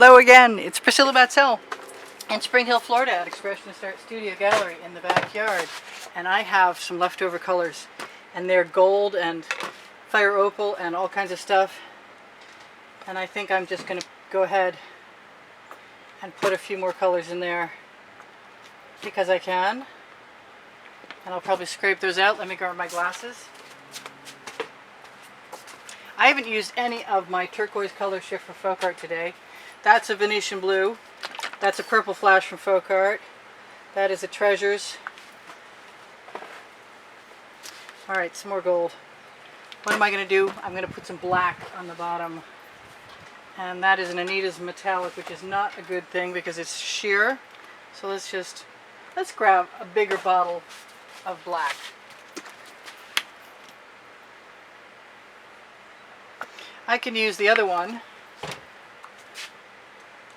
Hello again, it's Priscilla Batzell in Spring Hill, Florida at Expressionist Art Studio Gallery in the backyard. And I have some leftover colors, and they're gold and fire opal and all kinds of stuff. And I think I'm just going to go ahead and put a few more colors in there because I can. And I'll probably scrape those out. Let me grab my glasses. I haven't used any of my turquoise color shift for folk art today. That's a Venetian blue. That's a purple flash from folk art. That is a treasures. Alright, some more gold. What am I going to do? I'm going to put some black on the bottom. And that is an Anita's metallic, which is not a good thing because it's sheer. So let's grab a bigger bottle of black. I can use the other one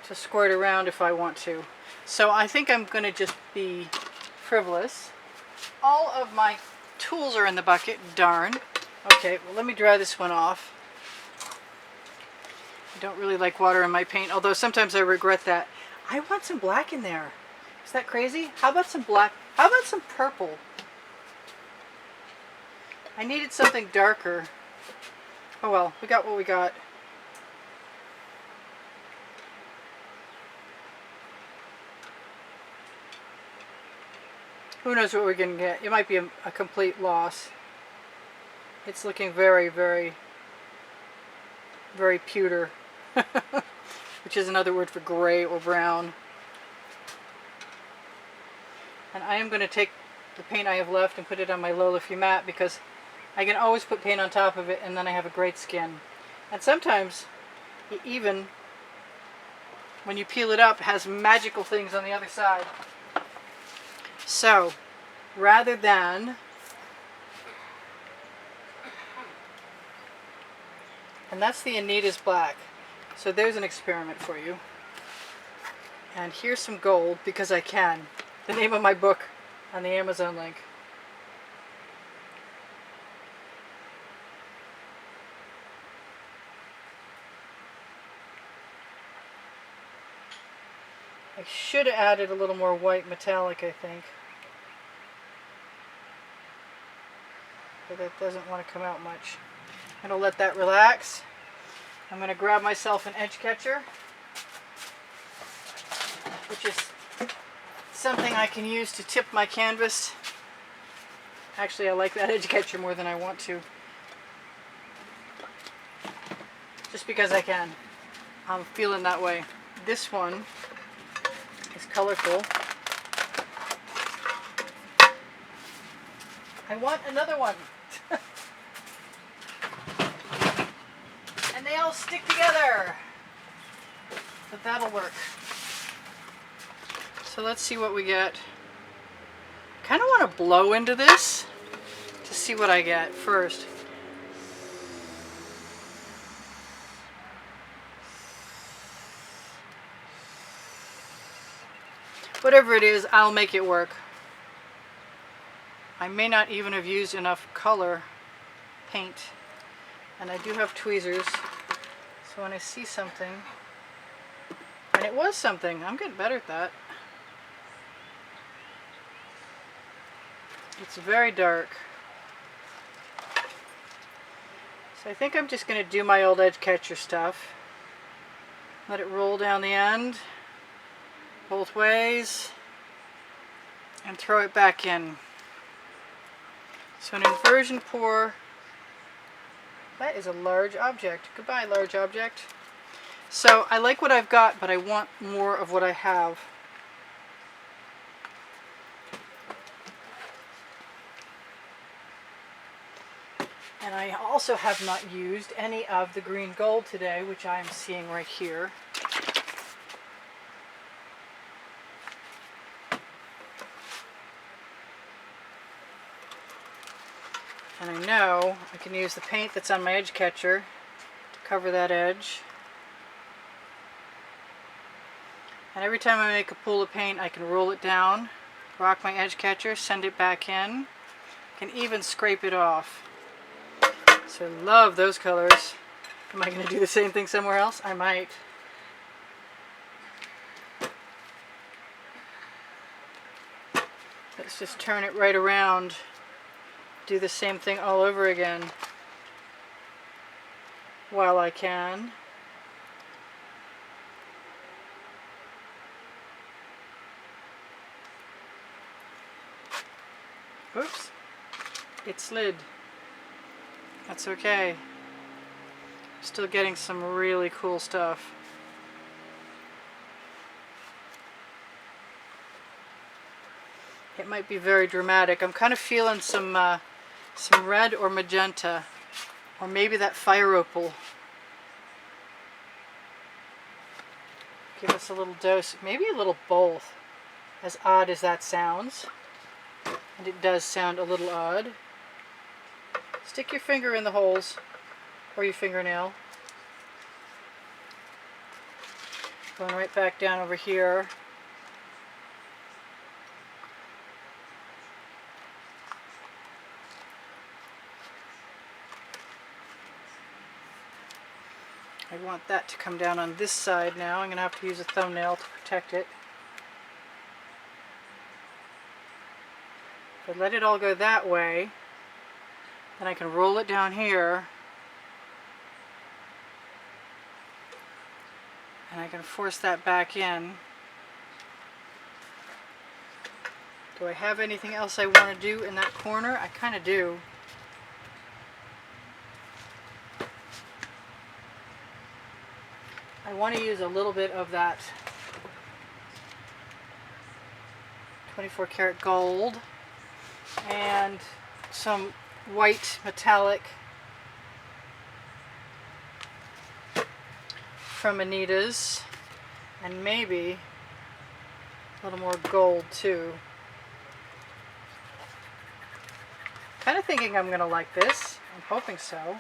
to squirt around if I want to. So I think I'm going to just be frivolous. All of my tools are in the bucket, darn. Okay, well let me dry this one off. I don't really like water in my paint, although sometimes I regret that. I want some black in there. Is that crazy? How about some black? How about some purple? I needed something darker. Oh well, we got what we got. Who knows what we're going to get? It might be a complete loss. It's looking very, very, very pewter, which is another word for gray or brown. And I am going to take the paint I have left and put it on my Lola Fumat because I can always put paint on top of it and then I have a great skin. And sometimes it even, when you peel it up, has magical things on the other side. So, rather than, and that's the Anita's black. So there's an experiment for you. And here's some gold because I can. The name of my book on the Amazon link. I should have added a little more white metallic, I think. But that doesn't want to come out much. I'm going to let that relax. I'm going to grab myself an edge catcher, which is something I can use to tip my canvas. Actually, I like that edge catcher more than I want to. Just because I can. I'm feeling that way. This one is colorful. I want another one. And they all stick together. But that'll work. So let's see what we get. Kind of want to blow into this to see what I get first. Whatever it is, I'll make it work. I may not even have used enough color paint. And I do have tweezers. So when I see something, and it was something, I'm getting better at that. It's very dark. So I think I'm just going to do my old edge catcher stuff. Let it roll down the end both ways and throw it back in. So an inversion pour. That is a large object. Goodbye, large object. So I like what I've got, but I want more of what I have. And I also have not used any of the green gold today, which I am seeing right here. And I know I can use the paint that's on my edge catcher to cover that edge. And every time I make a pool of paint, I can roll it down, rock my edge catcher, send it back in. I can even scrape it off. So I love those colors. Am I going to do the same thing somewhere else? I might. Let's just turn it right around. Do the same thing all over again while I can. Oops, it slid. That's okay. Still getting some really cool stuff. It might be very dramatic. I'm kind of feeling some red or magenta, or maybe that fire opal. Give us a little dose, maybe a little both, as odd as that sounds. And it does sound a little odd. Stick your finger in the holes, or your fingernail. Going right back down over here. I want that to come down on this side now. I'm going to have to use a thumbnail to protect it. If I let it all go that way, then I can roll it down here. And I can force that back in. Do I have anything else I want to do in that corner? I kind of do. I want to use a little bit of that 24 karat gold and some white metallic from Anita's, and maybe a little more gold too. Kind of thinking I'm going to like this. I'm hoping so.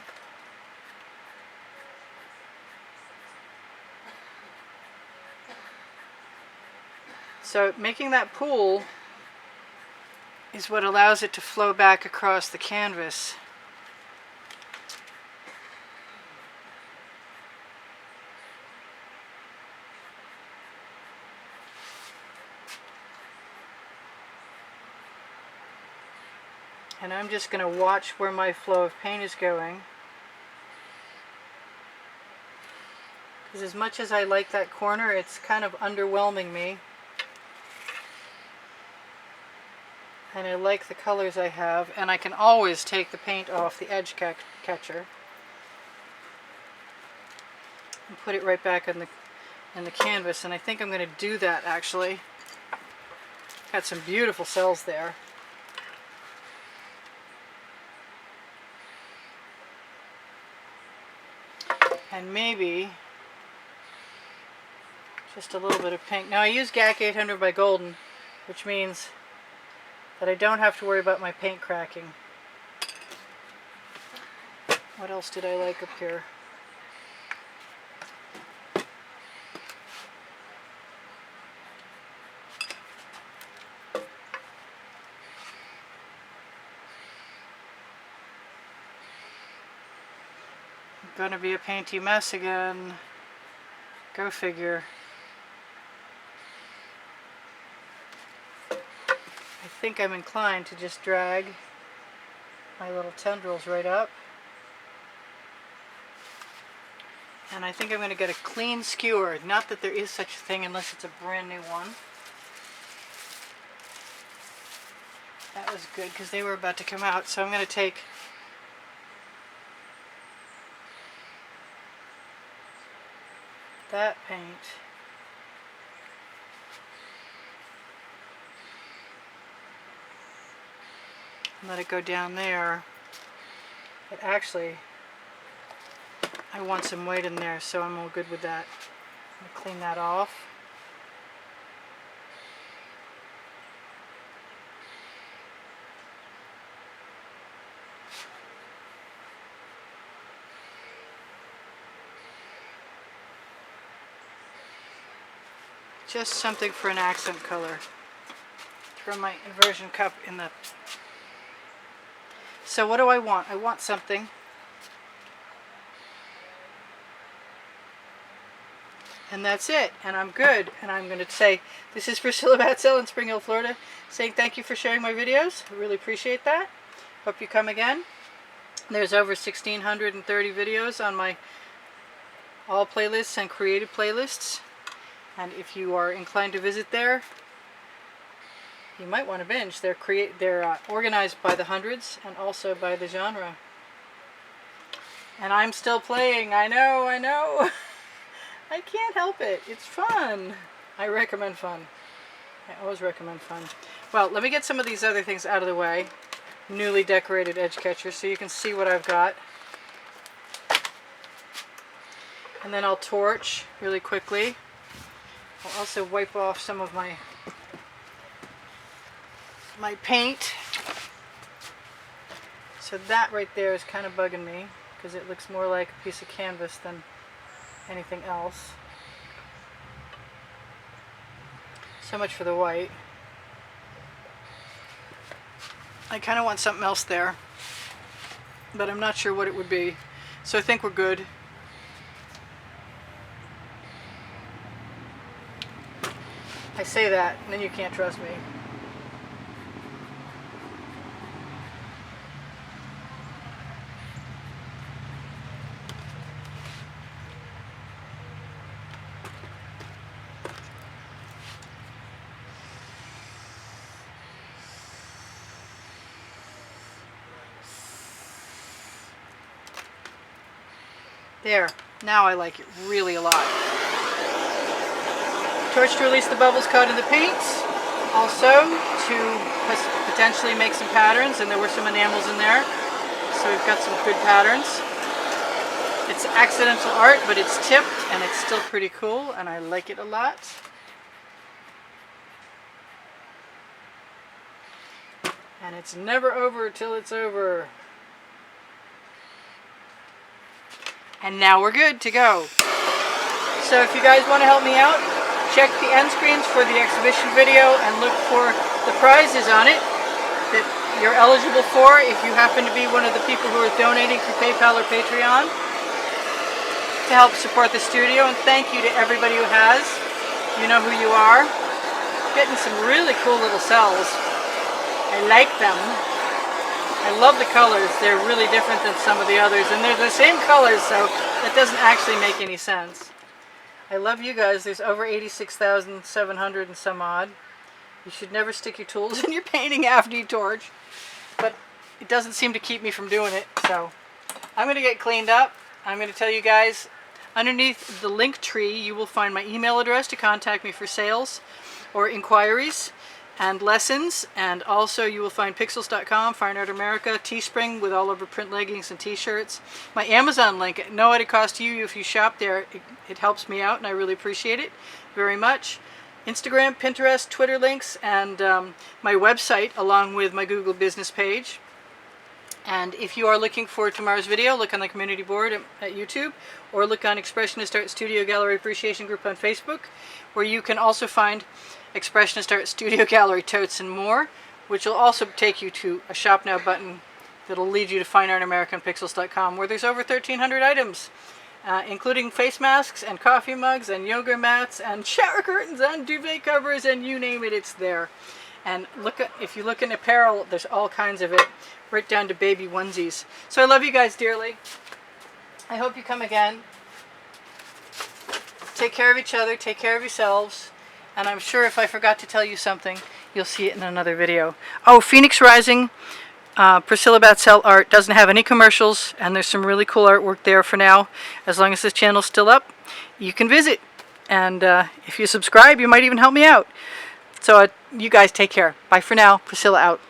So making that pool is what allows it to flow back across the canvas. And I'm just going to watch where my flow of paint is going. Because as much as I like that corner, it's kind of underwhelming me. And I like the colors I have, and I can always take the paint off the edge catcher and put it right back in the canvas. And I think I'm going to do that actually. Got some beautiful cells there. And maybe just a little bit of pink. Now I use GAC 800 by Golden, which means that I don't have to worry about my paint cracking. What else did I like up here? Gonna be a painty mess again. Go figure. I think I'm inclined to just drag my little tendrils right up. And I think I'm going to get a clean skewer. Not that there is such a thing unless it's a brand new one. That was good because they were about to come out. So I'm going to take that paint and let it go down there. But actually, I want some white in there, so I'm all good with that. I'm going to clean that off. Just something for an accent color. Throw my inversion cup in the... So what do I want? I want something And that's it. And I'm good. And I'm going to say, this is Priscilla Batzell in Spring Hill, Florida, saying thank you for sharing my videos. I really appreciate that. Hope you come again. There's over 1,630 videos on my all playlists and creative playlists. And if you are inclined to visit there, you might want to binge. They're organized by the hundreds and also by the genre. And I'm still playing. I know. I can't help it. It's fun. I recommend fun. I always recommend fun. Well, let me get some of these other things out of the way. Newly decorated edge catchers so you can see what I've got. And then I'll torch really quickly. I'll also wipe off some of my paint. So that right there is kind of bugging me because it looks more like a piece of canvas than anything else. So much for the white. I kind of want something else there, but I'm not sure what it would be. So I think we're good. I say that, and then you can't trust me. There, now I like it really a lot. Torch to release the bubbles caught in the paints. Also to potentially make some patterns, and there were some enamels in there. So we've got some good patterns. It's accidental art, but it's tipped and it's still pretty cool and I like it a lot. And it's never over till it's over. And now we're good to go. So if you guys want to help me out, check the end screens for the exhibition video and look for the prizes on it that you're eligible for if you happen to be one of the people who are donating through PayPal or Patreon to help support the studio. And thank you to everybody who has. You know who you are. Getting some really cool little cells. I like them. I love the colors. They're really different than some of the others, and they're the same colors, so that doesn't actually make any sense. I love you guys. There's over 86,700 and some odd. You should never stick your tools in your painting after you torch, but it doesn't seem to keep me from doing it, so I'm going to get cleaned up. I'm going to tell you guys, underneath the link tree, you will find my email address to contact me for sales or inquiries and lessons, and also you will find pixels.com, Fine Art America, Teespring with all over print leggings and t-shirts. My Amazon link, at no added cost to you if you shop there. It helps me out and I really appreciate it very much. Instagram, Pinterest, Twitter links, and my website along with my Google business page. And if you are looking for tomorrow's video, look on the community board at YouTube, or look on Expressionist Art Studio Gallery Appreciation Group on Facebook, where you can also find Expressionist Art Studio Gallery totes and more, which will also take you to a Shop Now button that'll lead you to fineartamericanpixels.com, where there's over 1,300 items, including face masks and coffee mugs and yoga mats and shower curtains and duvet covers, and you name it, it's there. And if you look in apparel, there's all kinds of it, right down to baby onesies. So I love you guys dearly. I hope you come again. Take care of each other, take care of yourselves. And I'm sure if I forgot to tell you something, you'll see it in another video. Oh, Phoenix Rising, Priscilla Batzell art doesn't have any commercials, and there's some really cool artwork there for now. As long as this channel's still up, you can visit. And if you subscribe, you might even help me out. So you guys take care. Bye for now. Priscilla out.